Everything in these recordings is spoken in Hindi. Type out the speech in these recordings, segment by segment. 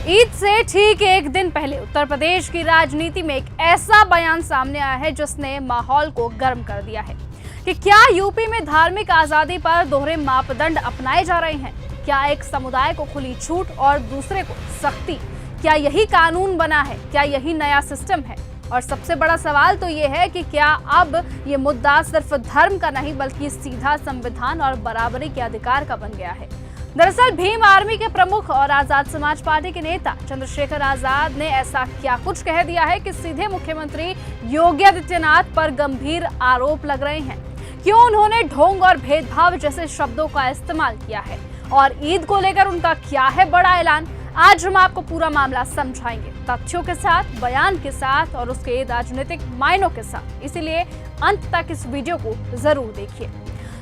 ईद से ठीक एक दिन पहले उत्तर प्रदेश की राजनीति में एक ऐसा बयान सामने आया है जिसने माहौल को गर्म कर दिया है कि क्या यूपी में धार्मिक आजादी पर दोहरे मापदंड अपनाए जा रहे हैं। क्या एक समुदाय को खुली छूट और दूसरे को सख्ती, क्या यही कानून बना है? क्या यही नया सिस्टम है? और सबसे बड़ा सवाल तो ये है कि क्या अब ये मुद्दा सिर्फ धर्म का नहीं बल्कि सीधा संविधान और बराबरी के अधिकार का बन गया है। दरअसल भीम आर्मी के प्रमुख और आजाद समाज पार्टी के नेता चंद्रशेखर आजाद ने ऐसा क्या कुछ कह दिया है कि सीधे मुख्यमंत्री योगी आदित्यनाथ पर गंभीर आरोप लग रहे हैं। क्यों उन्होंने ढोंग और भेदभाव जैसे शब्दों का इस्तेमाल किया है और ईद को लेकर उनका क्या है बड़ा ऐलान, आज हम आपको पूरा मामला समझाएंगे, तथ्यों के साथ, बयान के साथ और उसके राजनीतिक मायनों के साथ। इसीलिए अंत तक इस वीडियो को जरूर देखिए।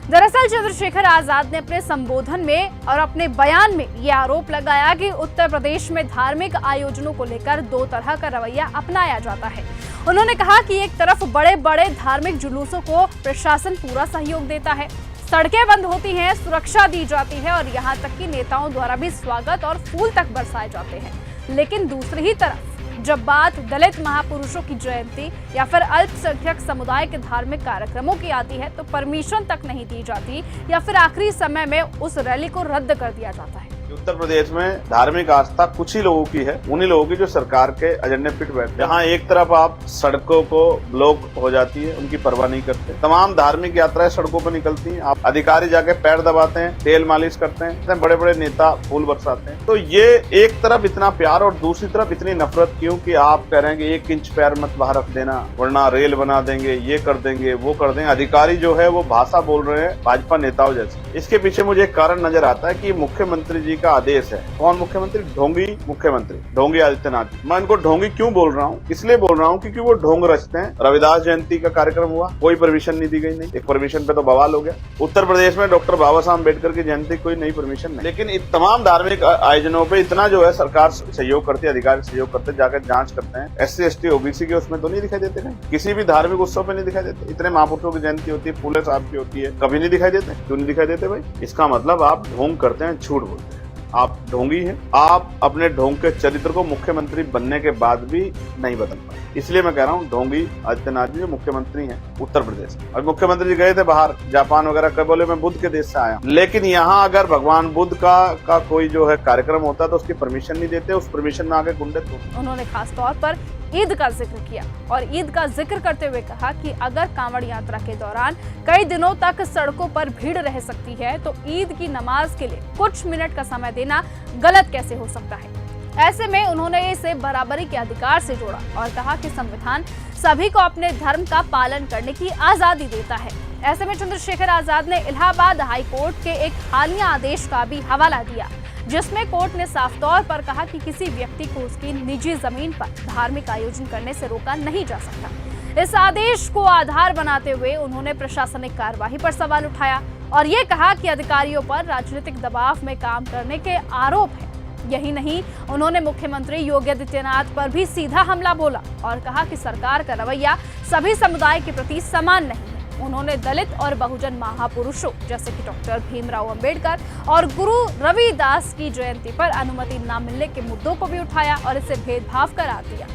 दरअसल चंद्रशेखर आजाद ने अपने संबोधन में और अपने बयान में ये आरोप लगाया कि उत्तर प्रदेश में धार्मिक आयोजनों को लेकर दो तरह का रवैया अपनाया जाता है। उन्होंने कहा कि एक तरफ बड़े बड़े धार्मिक जुलूसों को प्रशासन पूरा सहयोग देता है, सड़कें बंद होती हैं, सुरक्षा दी जाती है और यहाँ तक कि नेताओं द्वारा भी स्वागत और फूल तक बरसाए जाते हैं। लेकिन दूसरी ही तरफ जब बात दलित महापुरुषों की जयंती या फिर अल्पसंख्यक समुदाय के धार्मिक कार्यक्रमों की आती है तो परमिशन तक नहीं दी जाती या फिर आखिरी समय में उस रैली को रद्द कर दिया जाता है। उत्तर प्रदेश में धार्मिक आस्था कुछ ही लोगों की है, उन्हीं लोगों की जो सरकार के एजेंडे फिट बैठते हैं। यहाँ एक तरफ आप सड़कों को ब्लॉक हो जाती है, उनकी परवाह नहीं करते, तमाम धार्मिक यात्राएं सड़कों पर निकलती हैं, आप अधिकारी जाके पैर दबाते हैं, तेल मालिश करते हैं, बड़े बड़े नेता फूल बरसाते हैं। तो ये एक तरफ इतना प्यार और दूसरी तरफ इतनी नफरत क्यों कि आप कह रहे हैं कि 1 इंच पैर मत बाहर रख देना वरना रेल बना देंगे, ये कर देंगे, वो कर देंगे। अधिकारी जो है वो भाषा बोल रहे हैं भाजपा नेताओं जैसे। इसके पीछे मुझे एक कारण नजर आता है कि मुख्यमंत्री जी का आदेश है। कौन मुख्यमंत्री? ढोंगी मुख्यमंत्री, ढोंगी आदित्यनाथ। मैं इनको ढोंगी क्यों बोल रहा हूँ? इसलिए बोल रहा हूँ क्योंकि वो ढोंग रचते हैं। रविदास जयंती का कार्यक्रम हुआ, कोई परमिशन नहीं दी गई, नहीं एक परमिशन पे तो बवाल हो गया। उत्तर प्रदेश में डॉक्टर बाबा साहब अम्बेडकर की जयंती कोई नई परमिशन नहीं। लेकिन तमाम धार्मिक आयोजनों पे इतना जो है सरकार सहयोग करती है, अधिकारी सहयोग करते हैं, जाकर जांच करते हैं। SC ST OBC के उसमें तो नहीं दिखाई देते हैं, किसी भी धार्मिक उत्सव पे नहीं दिखाई देते। इतने महापुरुषों की जयंती होती है, फूले साहब की होती है, कभी नहीं दिखाई देते। क्यों नहीं दिखाई देते भाई? इसका मतलब आप ढोंग करते हैं, झूठ बोलते हैं, आप ढोंगी हैं। आप अपने ढोंग के चरित्र को मुख्यमंत्री बनने के बाद भी नहीं बदल पाए। इसलिए मैं कह रहा हूँ ढोंगी आदित्यनाथ जी जो मुख्यमंत्री हैं उत्तर प्रदेश। और मुख्यमंत्री जी गए थे बाहर जापान वगैरह, कब बोले मैं बुद्ध के देश से आया। लेकिन यहाँ अगर भगवान बुद्ध का कोई जो है कार्यक्रम होता है तो उसकी परमिशन नहीं देते, उस परमिशन में आगे गुंडे तो। उन्होंने खास तौर पर ईद का जिक्र किया और ईद का जिक्र करते हुए कहा कि अगर कांवड़ यात्रा के दौरान कई दिनों तक सड़कों पर भीड़ रह सकती है तो ईद की नमाज के लिए कुछ मिनट का समय देना गलत कैसे हो सकता है। ऐसे में उन्होंने इसे बराबरी के अधिकार से जोड़ा और कहा कि संविधान सभी को अपने धर्म का पालन करने की आजादी देता है। ऐसे में चंद्रशेखर आजाद ने इलाहाबाद हाई कोर्ट के एक हालिया आदेश का भी हवाला दिया जिसमें कोर्ट ने साफ तौर पर कहा कि किसी व्यक्ति को उसकी निजी जमीन पर धार्मिक आयोजन करने से रोका नहीं जा सकता। इस आदेश को आधार बनाते हुए उन्होंने प्रशासनिक कार्यवाही पर सवाल उठाया और ये कहा कि अधिकारियों पर राजनीतिक दबाव में काम करने के आरोप है। यही नहीं, उन्होंने मुख्यमंत्री योगी आदित्यनाथ पर भी सीधा हमला बोला और कहा कि सरकार का रवैया सभी समुदाय के प्रति समान नहीं है। उन्होंने दलित और बहुजन महापुरुषों जैसे कि डॉक्टर भीमराव अंबेडकर और गुरु रविदास की जयंती पर अनुमति न मिलने के मुद्दों को भी उठाया और इसे भेदभाव करार दिया।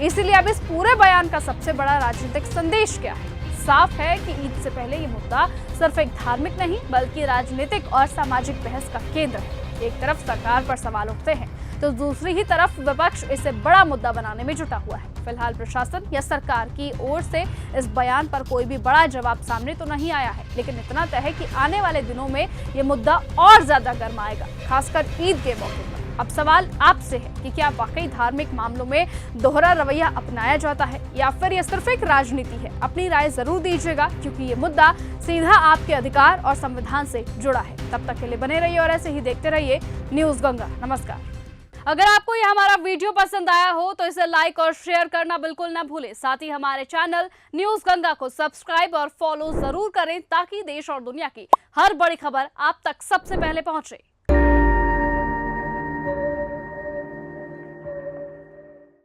इसीलिए अब इस पूरे बयान का सबसे बड़ा राजनीतिक संदेश क्या है? साफ है कि ईद से पहले ये मुद्दा सिर्फ एक धार्मिक नहीं बल्कि राजनीतिक और सामाजिक बहस का केंद्र है। एक तरफ सरकार पर सवाल उठते हैं तो दूसरी ही तरफ विपक्ष इसे बड़ा मुद्दा बनाने में जुटा हुआ है। फिलहाल प्रशासन या सरकार की ओर से इस बयान पर कोई भी बड़ा जवाब सामने तो नहीं आया है, लेकिन इतना तय है कि आने वाले दिनों में ये मुद्दा और ज्यादा गर्माएगा, खासकर ईद के मौके पर। अब सवाल आपसे है कि क्या वाकई धार्मिक मामलों में दोहरा रवैया अपनाया जाता है या फिर यह सिर्फ एक राजनीति है? अपनी राय जरूर दीजिएगा क्योंकि ये मुद्दा सीधा आपके अधिकार और संविधान से जुड़ा है। तब तक के लिए बने रहिए और ऐसे ही देखते रहिए न्यूज गंगा। नमस्कार। अगर आपको ये हमारा वीडियो पसंद आया हो तो इसे लाइक और शेयर करना बिल्कुल ना भूलें। साथ ही हमारे चैनल न्यूज गंगा को सब्सक्राइब और फॉलो जरूर करें ताकि देश और दुनिया की हर बड़ी खबर आप तक सबसे पहले पहुंचे।